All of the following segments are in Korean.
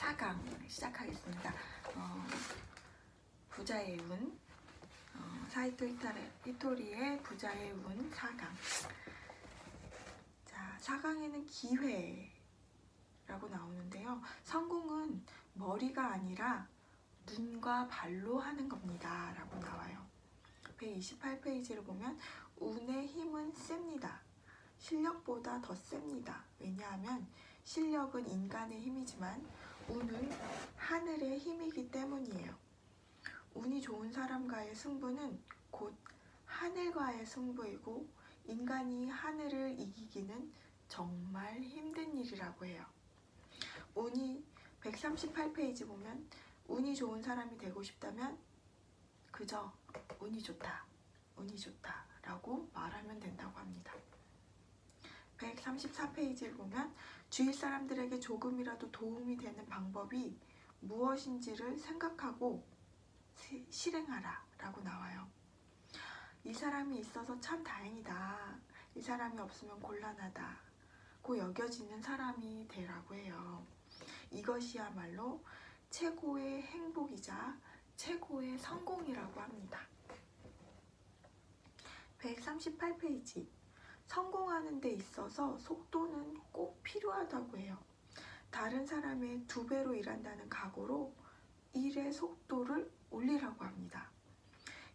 4강 시작하겠습니다. 부자의 운, 사이토 히토리의 부자의 운 4강. 자, 4강에는 기회라고 나오는데요. 성공은 머리가 아니라 눈과 발로 하는 겁니다 라고 나와요. 128페이지를 보면 운의 힘은 셉니다. 실력보다 더 셉니다. 왜냐하면 실력은 인간의 힘이지만 운은 하늘의 힘이기 때문이에요. 운이 좋은 사람과의 승부는 곧 하늘과의 승부이고, 인간이 하늘을 이기기는 정말 힘든 일이라고 해요. 운이 138페이지 보면 운이 좋은 사람이 되고 싶다면 그저 운이 좋다, 운이 좋다 라고 말하면 된다고 합니다. 134페이지를 보면 주위 사람들에게 조금이라도 도움이 되는 방법이 무엇인지를 생각하고 실행하라 라고 나와요. 이 사람이 있어서 참 다행이다, 이 사람이 없으면 곤란하다 고 여겨지는 사람이 되라고 해요. 이것이야말로 최고의 행복이자 최고의 성공이라고 합니다. 138페이지, 성공하는 데 있어서 속도는 꼭 필요하다고 해요. 다른 사람의 2배로 일한다는 각오로 일의 속도를 올리라고 합니다.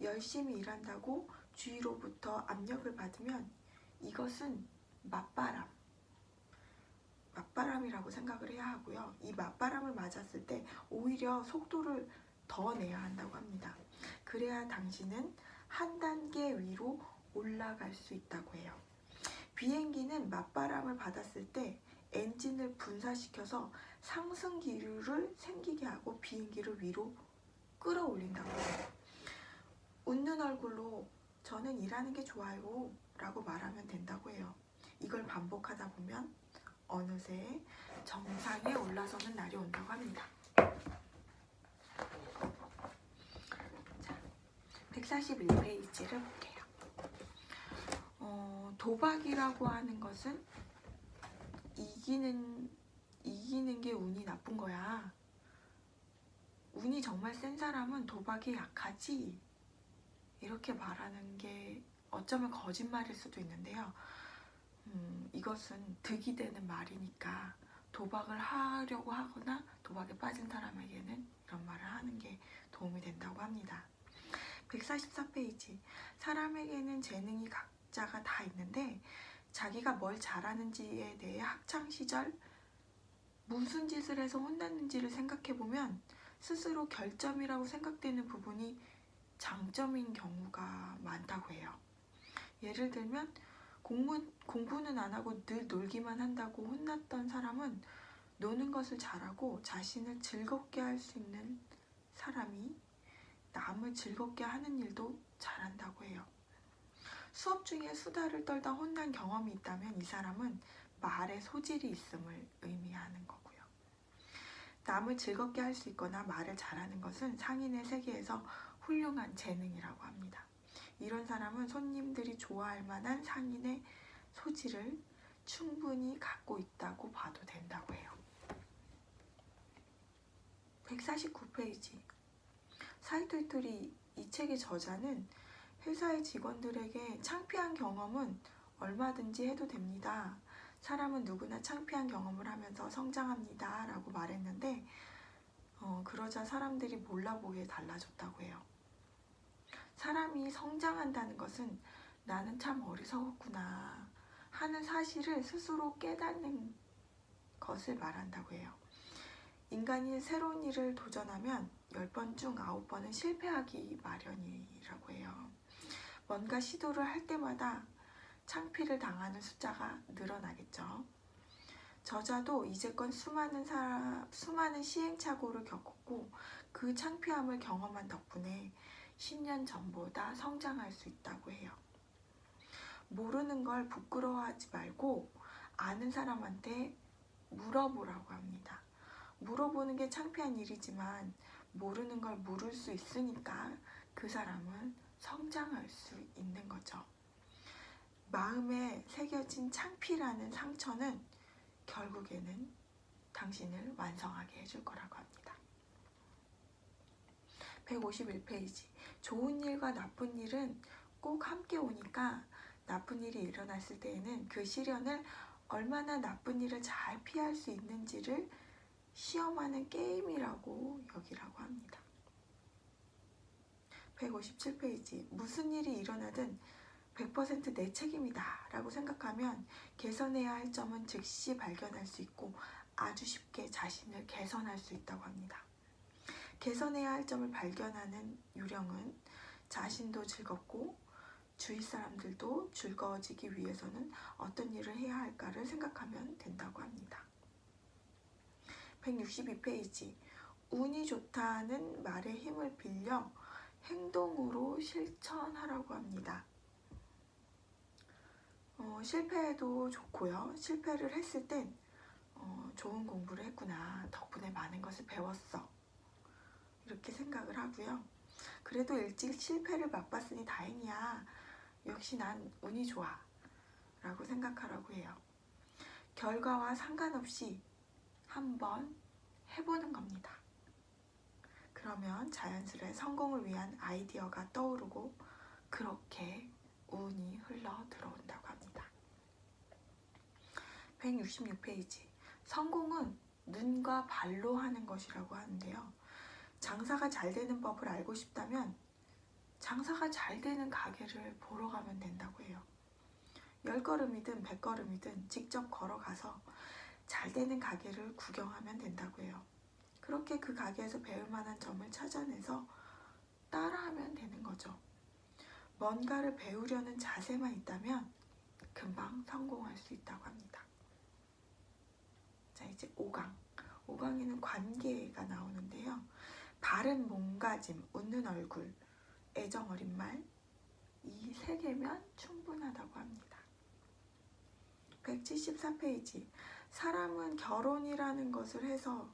열심히 일한다고 주위로부터 압력을 받으면 이것은 맞바람이라고 생각을 해야 하고요. 이 맞바람을 맞았을 때 오히려 속도를 더 내야 한다고 합니다. 그래야 당신은 한 단계 위로 올라갈 수 있다고 해요. 비행기는 맞바람을 받았을 때 엔진을 분사시켜서 상승 기류를 생기게 하고 비행기를 위로 끌어올린다고 해요. 웃는 얼굴로 저는 일하는 게 좋아요 라고 말하면 된다고 해요. 이걸 반복하다 보면 어느새 정상에 올라서는 날이 온다고 합니다. 자, 141페이지를 볼게요. 도박이라고 하는 것은 이기는 게 운이 나쁜 거야. 운이 정말 센 사람은 도박에 약하지, 이렇게 말하는 게 어쩌면 거짓말일 수도 있는데요. 이것은 득이 되는 말이니까 도박을 하려고 하거나 도박에 빠진 사람에게는 이런 말을 하는 게 도움이 된다고 합니다. 144페이지, 사람에게는 재능이 각자가 다 있는데 자기가 뭘 잘하는지에 대해 학창시절 무슨 짓을 해서 혼났는지를 생각해보면 스스로 결점이라고 생각되는 부분이 장점인 경우가 많다고 해요. 예를 들면 공부는 안 하고 늘 놀기만 한다고 혼났던 사람은 노는 것을 잘하고 자신을 즐겁게 할 수 있는 사람이 남을 즐겁게 하는 일도 잘한다고 해요. 수업 중에 수다를 떨다 혼난 경험이 있다면 이 사람은 말에 소질이 있음을 의미하는 거고요. 남을 즐겁게 할 수 있거나 말을 잘하는 것은 상인의 세계에서 훌륭한 재능이라고 합니다. 이런 사람은 손님들이 좋아할 만한 상인의 소질을 충분히 갖고 있다고 봐도 된다고 해요. 149페이지, 사이토 히토리 이 책의 저자는 회사의 직원들에게 창피한 경험은 얼마든지 해도 됩니다. 사람은 누구나 창피한 경험을 하면서 성장합니다 라고 말했는데 그러자 사람들이 몰라보게 달라졌다고 해요. 사람이 성장한다는 것은 나는 참 어리석었구나 하는 사실을 스스로 깨닫는 것을 말한다고 해요. 인간이 새로운 일을 도전하면 10번 중 9번은 실패하기 마련이라고 해요. 뭔가 시도를 할 때마다 창피를 당하는 숫자가 늘어나겠죠. 저자도 이제껏 수많은 시행착오를 겪었고 그 창피함을 경험한 덕분에 10년 전보다 성장할 수 있다고 해요. 모르는 걸 부끄러워하지 말고 아는 사람한테 물어보라고 합니다. 물어보는 게 창피한 일이지만 모르는 걸 물을 수 있으니까 그 사람은 성장할 수 있는 거죠. 마음에 새겨진 창피라는 상처는 결국에는 당신을 완성하게 해줄 거라고 합니다. 151페이지. 좋은 일과 나쁜 일은 꼭 함께 오니까 나쁜 일이 일어났을 때에는 그 시련을 얼마나 나쁜 일을 잘 피할 수 있는지를 시험하는 게임이라고 여기라고 합니다. 157페이지. 무슨 일이 일어나든 100% 내 책임이다 라고 생각하면 개선해야 할 점은 즉시 발견할 수 있고 아주 쉽게 자신을 개선할 수 있다고 합니다. 개선해야 할 점을 발견하는 요령은 자신도 즐겁고 주위 사람들도 즐거워지기 위해서는 어떤 일을 해야 할까를 생각하면 된다고 합니다. 162페이지. 운이 좋다는 말의 힘을 빌려 행동으로 실천하라고 합니다. 실패해도 좋고요. 실패를 했을 땐 좋은 공부를 했구나. 덕분에 많은 것을 배웠어. 이렇게 생각을 하고요. 그래도 일찍 실패를 맛봤으니 다행이야. 역시 난 운이 좋아. 라고 생각하라고 해요. 결과와 상관없이 한번 해보는 겁니다. 그러면 자연스레 성공을 위한 아이디어가 떠오르고 그렇게 운이 흘러 들어온다고 합니다. 166페이지. 성공은 눈과 발로 하는 것이라고 하는데요. 장사가 잘 되는 법을 알고 싶다면 장사가 잘 되는 가게를 보러 가면 된다고 해요. 10걸음이든 100걸음이든 직접 걸어가서 잘 되는 가게를 구경하면 된다고 해요. 그렇게 그 가게에서 배울 만한 점을 찾아내서 따라하면 되는 거죠. 뭔가를 배우려는 자세만 있다면 금방 성공할 수 있다고 합니다. 자, 이제 5강. 5강에는 관계가 나오는데요. 바른 몸가짐, 웃는 얼굴, 애정 어린 말, 이 3개면 충분하다고 합니다. 174페이지. 사람은 결혼이라는 것을 해서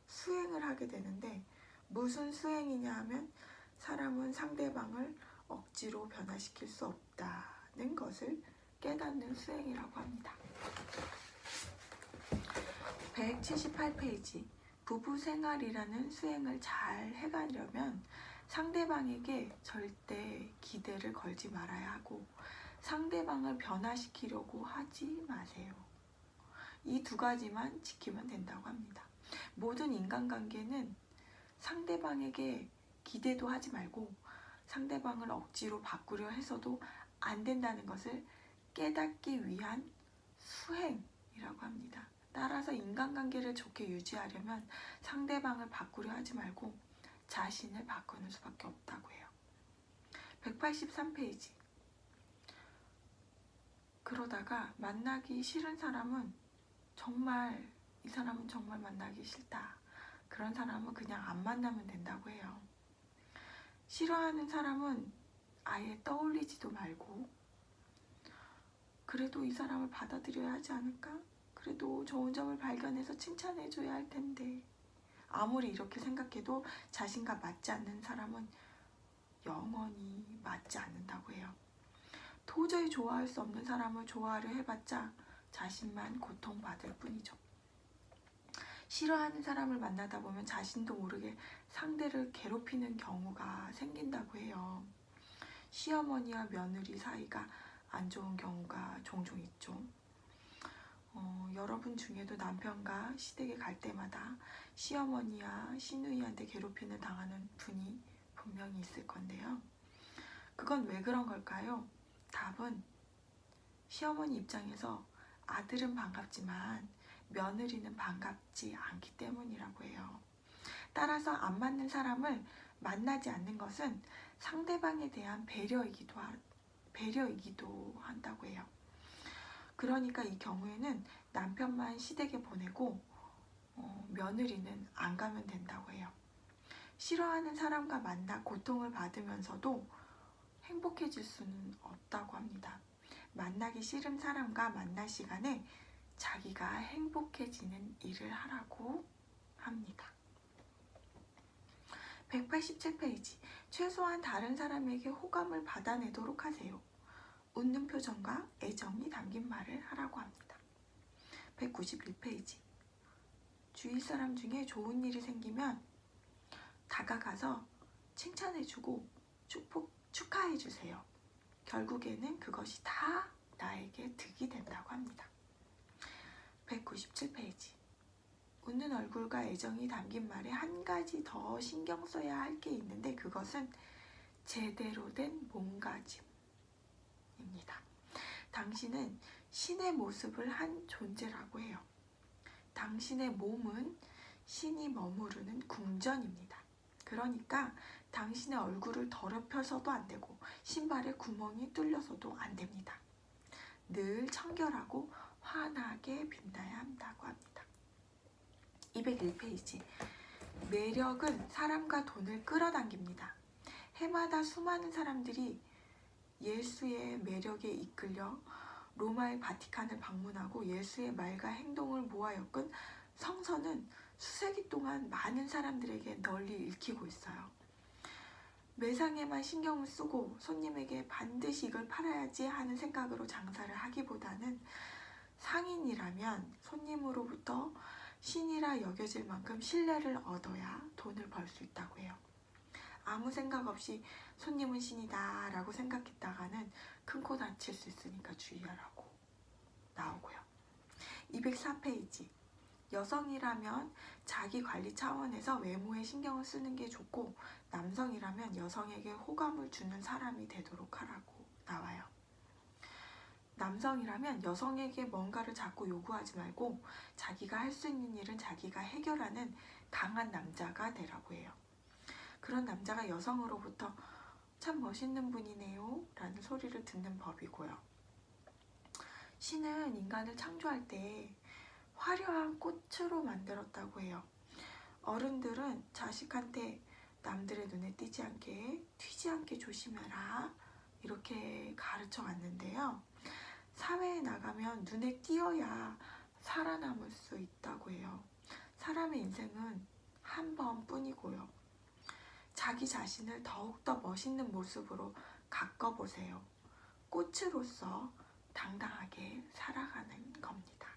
수행을 하게 되는데 무슨 수행이냐 하면 사람은 상대방을 억지로 변화시킬 수 없다는 것을 깨닫는 수행이라고 합니다. 178페이지. 부부생활이라는 수행을 잘 해가려면 상대방에게 절대 기대를 걸지 말아야 하고 상대방을 변화시키려고 하지 마세요. 이 2가지만 지키면 된다고 합니다. 모든 인간관계는 상대방에게 기대도 하지 말고 상대방을 억지로 바꾸려 해서도 안 된다는 것을 깨닫기 위한 수행이라고 합니다. 따라서 인간관계를 좋게 유지하려면 상대방을 바꾸려 하지 말고 자신을 바꾸는 수밖에 없다고 해요. 183페이지. 그러다가 만나기 싫은 사람은 이 사람은 정말 만나기 싫다. 그런 사람은 그냥 안 만나면 된다고 해요. 싫어하는 사람은 아예 떠올리지도 말고 그래도 이 사람을 받아들여야 하지 않을까? 그래도 좋은 점을 발견해서 칭찬해줘야 할 텐데 아무리 이렇게 생각해도 자신과 맞지 않는 사람은 영원히 맞지 않는다고 해요. 도저히 좋아할 수 없는 사람을 좋아하려 해봤자 자신만 고통받을 뿐이죠. 싫어하는 사람을 만나다 보면 자신도 모르게 상대를 괴롭히는 경우가 생긴다고 해요. 시어머니와 며느리 사이가 안 좋은 경우가 종종 있죠. 여러분 중에도 남편과 시댁에 갈 때마다 시어머니와 시누이한테 괴롭힘을 당하는 분이 분명히 있을 건데요. 그건 왜 그런 걸까요? 답은 시어머니 입장에서 아들은 반갑지만 며느리는 반갑지 않기 때문이라고 해요. 따라서 안 맞는 사람을 만나지 않는 것은 상대방에 대한 배려이기도 한다고 해요. 그러니까 이 경우에는 남편만 시댁에 보내고 며느리는 안 가면 된다고 해요. 싫어하는 사람과 만나 고통을 받으면서도 행복해질 수는 없다고 합니다. 만나기 싫은 사람과 만날 시간에 자기가 행복해지는 일을 하라고 합니다. 187페이지. 최소한 다른 사람에게 호감을 받아내도록 하세요. 웃는 표정과 애정이 담긴 말을 하라고 합니다. 191페이지. 주위 사람 중에 좋은 일이 생기면 다가가서 칭찬해주고 축하해주세요. 결국에는 그것이 다 나에게 득이 된다고 합니다. 197페이지. 웃는 얼굴과 애정이 담긴 말에 한 가지 더 신경 써야 할 게 있는데 그것은 제대로 된 몸가짐입니다. 당신은 신의 모습을 한 존재라고 해요. 당신의 몸은 신이 머무르는 궁전입니다. 그러니까 당신의 얼굴을 더럽혀서도 안 되고 신발에 구멍이 뚫려서도 안 됩니다. 늘 청결하고 환하게 빛나야 한다고 합니다. 201페이지. 매력은 사람과 돈을 끌어당깁니다. 해마다 수많은 사람들이 예수의 매력에 이끌려 로마의 바티칸을 방문하고 예수의 말과 행동을 모아 엮은 성서는 수세기 동안 많은 사람들에게 널리 읽히고 있어요. 매상에만 신경을 쓰고 손님에게 반드시 이걸 팔아야지 하는 생각으로 장사를 하기보다는 상인이라면 손님으로부터 신이라 여겨질 만큼 신뢰를 얻어야 돈을 벌 수 있다고 해요. 아무 생각 없이 손님은 신이다 라고 생각했다가는 큰 코 다칠 수 있으니까 주의하라고 나오고요. 204페이지. 여성이라면 자기 관리 차원에서 외모에 신경을 쓰는 게 좋고 남성이라면 여성에게 호감을 주는 사람이 되도록 하라고 나와요. 남성이라면 여성에게 뭔가를 자꾸 요구하지 말고 자기가 할 수 있는 일은 자기가 해결하는 강한 남자가 되라고 해요. 그런 남자가 여성으로부터 참 멋있는 분이네요 라는 소리를 듣는 법이고요. 신은 인간을 창조할 때 화려한 꽃으로 만들었다고 해요. 어른들은 자식한테 남들의 눈에 띄지 않게 튀지 않게 조심해라 이렇게 가르쳐 왔는데요. 사회에 나가면 눈에 띄어야 살아남을 수 있다고 해요. 사람의 인생은 한 번뿐이고요. 자기 자신을 더욱더 멋있는 모습으로 가꿔보세요. 꽃으로서 당당하게 살아가는 겁니다.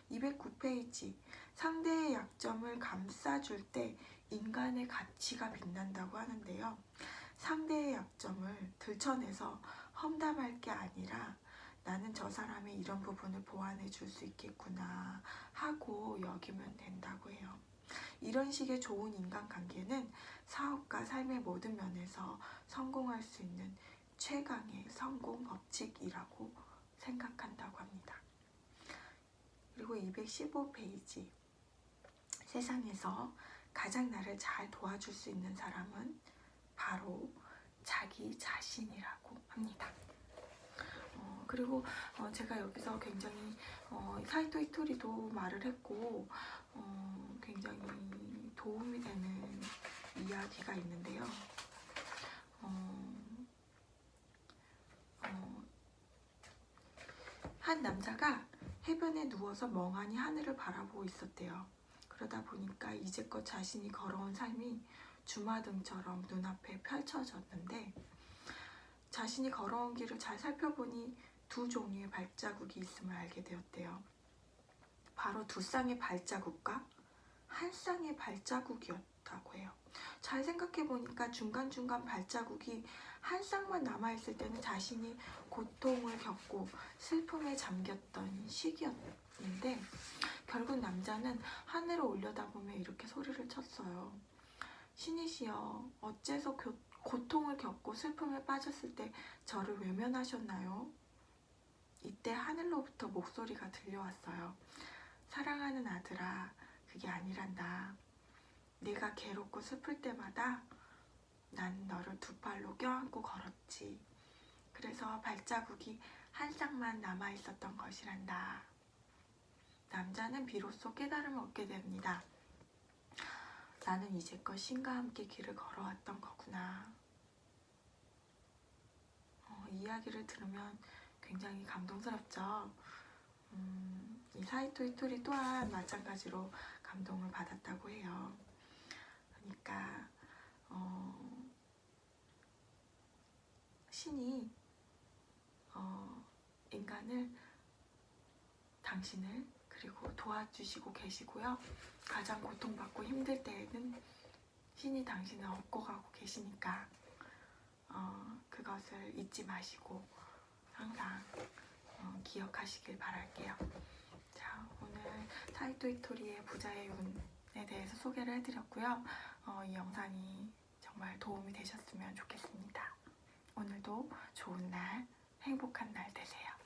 209페이지. 상대의 약점을 감싸줄 때 인간의 가치가 빛난다고 하는데요. 상대의 약점을 들춰내서 험담할 게 아니라 나는 저 사람의 이런 부분을 보완해 줄 수 있겠구나 하고 여기면 된다고 해요. 이런 식의 좋은 인간관계는 사업과 삶의 모든 면에서 성공할 수 있는 최강의 성공 법칙이라고 생각한다고 합니다. 그리고 215페이지. 세상에서 가장 나를 잘 도와줄 수 있는 사람은 바로 자기 자신이라고 합니다. 그리고 제가 여기서 굉장히 사이토 히토리도 말을 했고 굉장히 도움이 되는 이야기가 있는데요. 한 남자가 해변에 누워서 멍하니 하늘을 바라보고 있었대요. 그러다 보니까 이제껏 자신이 걸어온 삶이 주마등처럼 눈앞에 펼쳐졌는데 자신이 걸어온 길을 잘 살펴보니 두 종류의 발자국이 있음을 알게 되었대요. 바로 두 쌍의 발자국과 한 쌍의 발자국이었다고 해요. 잘 생각해보니까 중간중간 발자국이 한 쌍만 남아있을 때는 자신이 고통을 겪고 슬픔에 잠겼던 시기였는데 결국 남자는 하늘을 올려다보며 이렇게 소리를 쳤어요. 신이시여, 어째서 고통을 겪고 슬픔에 빠졌을 때 저를 외면하셨나요? 이때 하늘로부터 목소리가 들려왔어요. 사랑하는 아들아, 그게 아니란다. 네가 괴롭고 슬플 때마다 난 너를 두 팔로 껴안고 걸었지. 그래서 발자국이 한 쌍만 남아있었던 것이란다. 남자는 비로소 깨달음을 얻게 됩니다. 나는 이제껏 신과 함께 길을 걸어왔던 거구나. 이 이야기를 들으면 굉장히 감동스럽죠. 이 사이토 히토리 또한 마찬가지로 감동을 받았다고 해요. 그러니까 신이 당신을 그리고 도와주시고 계시고요. 가장 고통받고 힘들 때에는 신이 당신을 업고 가고 계시니까 그것을 잊지 마시고 항상 기억하시길 바랄게요. 자, 오늘 사이토 히토리의 부자의 운에 대해서 소개를 해드렸고요. 이 영상이 정말 도움이 되셨으면 좋겠습니다. 오늘도 좋은 날, 행복한 날 되세요.